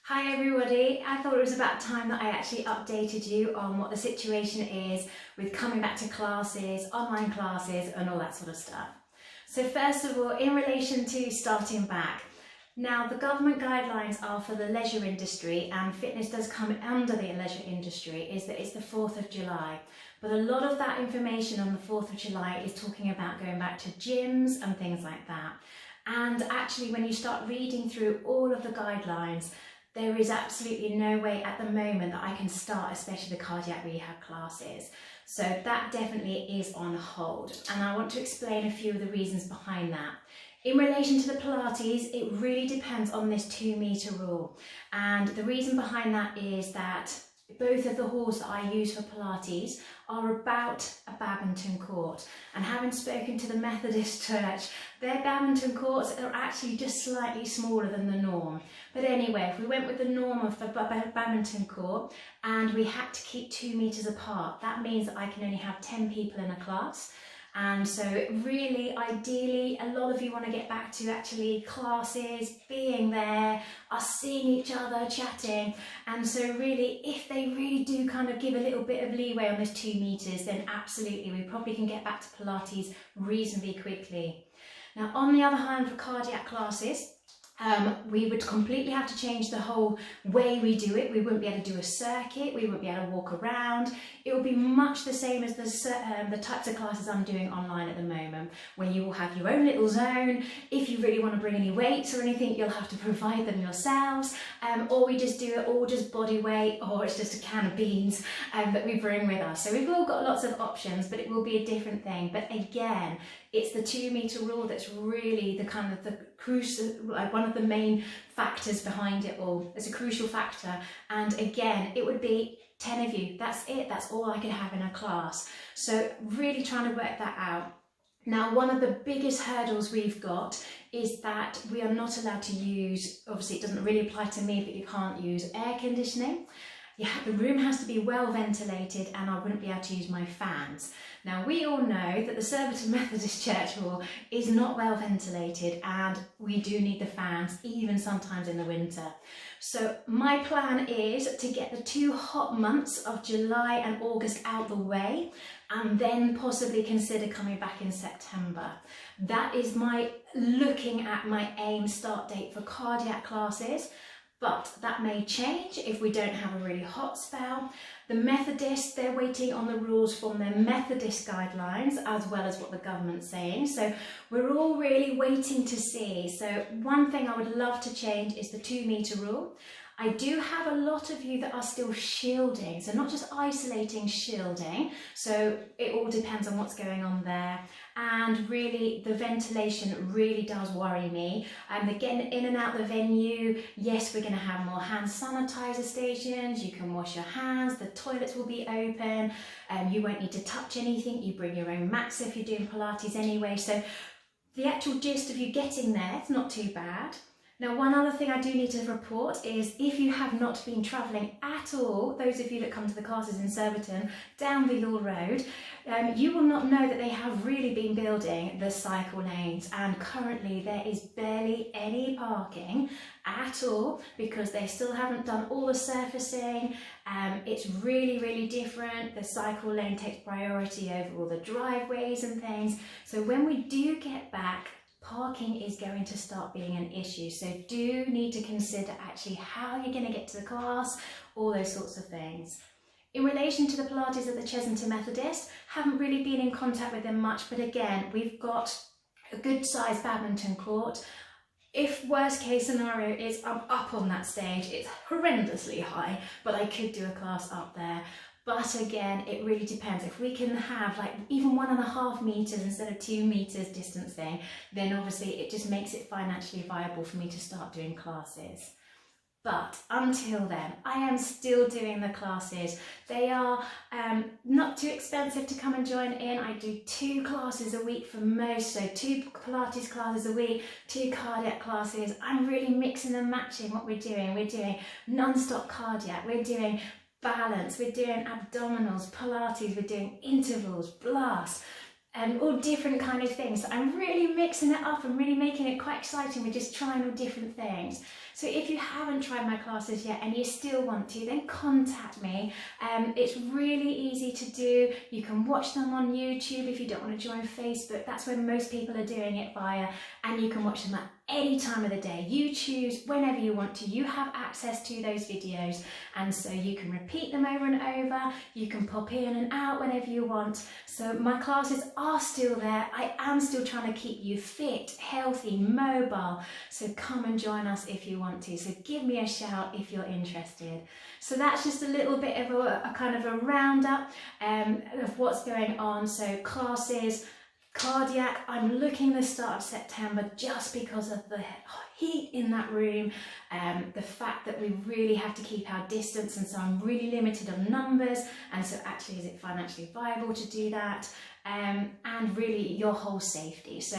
Hi everybody, I thought it was about time that I actually updated you on what the situation is with coming back to classes, online classes and all that sort of stuff. So first of all, in relation to starting back, now the government guidelines are for the leisure industry, and fitness does come under the leisure industry, is that it's the 4th of July. But a lot of that information on the 4th of July is talking about going back to gyms and things like that. And actually when you start reading through all of the guidelines, there is absolutely no way at the moment that I can start, especially the cardiac rehab classes. So that definitely is on hold. And I want to explain a few of the reasons behind that. In relation to the Pilates, it really depends on this 2-meter rule. And the reason behind that is that both of the halls that I use for Pilates are about a badminton court, and having spoken to the Methodist Church, their badminton courts are actually just slightly smaller than the norm. But anyway, if we went with the norm of the badminton court and we had to keep 2 meters apart, that means that I can only have 10 people in a class. And so really, ideally, a lot of you want to get back to actually classes, being there, us seeing each other, chatting. And so really, if they really do kind of give a little bit of leeway on this 2 meters, then absolutely, we probably can get back to Pilates reasonably quickly. Now, on the other hand, for cardiac classes, we would completely have to change the whole way we do it. We wouldn't be able to do a circuit, we wouldn't be able to walk around. It would be much the same as the types of classes I'm doing online at the moment, where you will have your own little zone. If you really want to bring any weights or anything, you'll have to provide them yourselves, or we just do it all just body weight, or it's just a can of beans that we bring with us. So we've all got lots of options, but it will be a different thing. But again, it's the 2-meter rule that's really the kind of the crucial, like one of the main factors behind it all. It's a crucial factor. And again, it would be 10 of you. That's it. That's all I could have in a class. So really trying to work that out. Now, one of the biggest hurdles we've got is that we are not allowed to use, obviously it doesn't really apply to me, but you can't use air conditioning. The room has to be well ventilated, and I wouldn't be able to use my fans. Now, we all know that the Surbiton Methodist Church Hall is not well ventilated, and we do need the fans, even sometimes in the winter. So my plan is to get the 2 hot months of July and August out the way, and then possibly consider coming back in September. That is my looking at my aim start date for cardiac classes. But that may change if we don't have a really hot spell. The Methodists, they're waiting on the rules from their Methodist guidelines as well as what the government's saying. So we're all really waiting to see. So one thing I would love to change is the 2-meter rule. I do have a lot of you that are still shielding, so not just isolating, shielding. So it all depends on what's going on there. And really, the ventilation really does worry me. And getting in and out the venue, yes, we're going to have more hand sanitizer stations. You can wash your hands, the toilets will be open, you won't need to touch anything. You bring your own mats if you're doing Pilates anyway. So the actual gist of you getting there, it's not too bad. Now, one other thing I do need to report is if you have not been travelling at all, those of you that come to the classes in Surbiton, down the Yule Road, you will not know that they have really been building the cycle lanes, and currently there is barely any parking at all because they still haven't done all the surfacing. It's really, really different. The cycle lane takes priority over all the driveways and things. So when we do get back, parking is going to start being an issue. So do need to consider actually how you're going to get to the class, all those sorts of things. In relation to the Pilates at the Chesington Methodist, haven't really been in contact with them much, but again, we've got a good sized badminton court. If worst case scenario is I'm up on that stage, it's horrendously high, but I could do a class up there. But again, it really depends. If we can have like even 1.5 meters instead of 2 meters distancing, then obviously it just makes it financially viable for me to start doing classes. But until then, I am still doing the classes. They are not too expensive to come and join in. I do 2 classes a week for most, so 2 Pilates classes a week, 2 cardiac classes. I'm really mixing and matching what we're doing. We're doing non-stop cardiac, we're doing balance, we're doing abdominals, Pilates, we're doing intervals, blasts. all different kind of things. So I'm really mixing it up and really making it quite exciting. We're just trying all different things. So if you haven't tried my classes yet and you still want to, then contact me. It's really easy to do. You can watch them on YouTube if you don't want to join Facebook. That's where most people are doing it via, and you can watch them at any time of the day. You choose whenever you want to. You have access to those videos, and so you can repeat them over and over. You can pop in and out whenever you want. So my classes are still there. I am still trying to keep you fit, healthy, mobile. So come and join us if you want to. So give me a shout if you're interested. So that's just a little bit of a kind of a roundup of what's going on. So classes, cardiac, I'm looking the start of September just because of the heat in that room, the fact that we really have to keep our distance, and so I'm really limited on numbers, and so actually is it financially viable to do that, and really your whole safety. So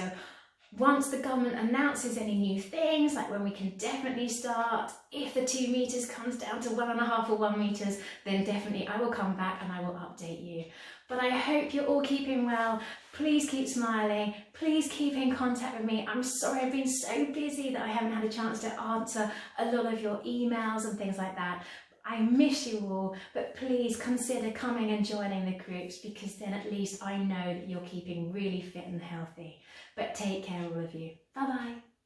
once the government announces any new things, like when we can definitely start, if the 2 meters comes down to 1.5 or 1 meters, then definitely I will come back and I will update you. But I hope you're all keeping well. Please keep smiling. Please keep in contact with me. I'm sorry I've been so busy that I haven't had a chance to answer a lot of your emails and things like that. I miss you all, but please consider coming and joining the groups, because then at least I know that you're keeping really fit and healthy. But take care, all of you. Bye-bye.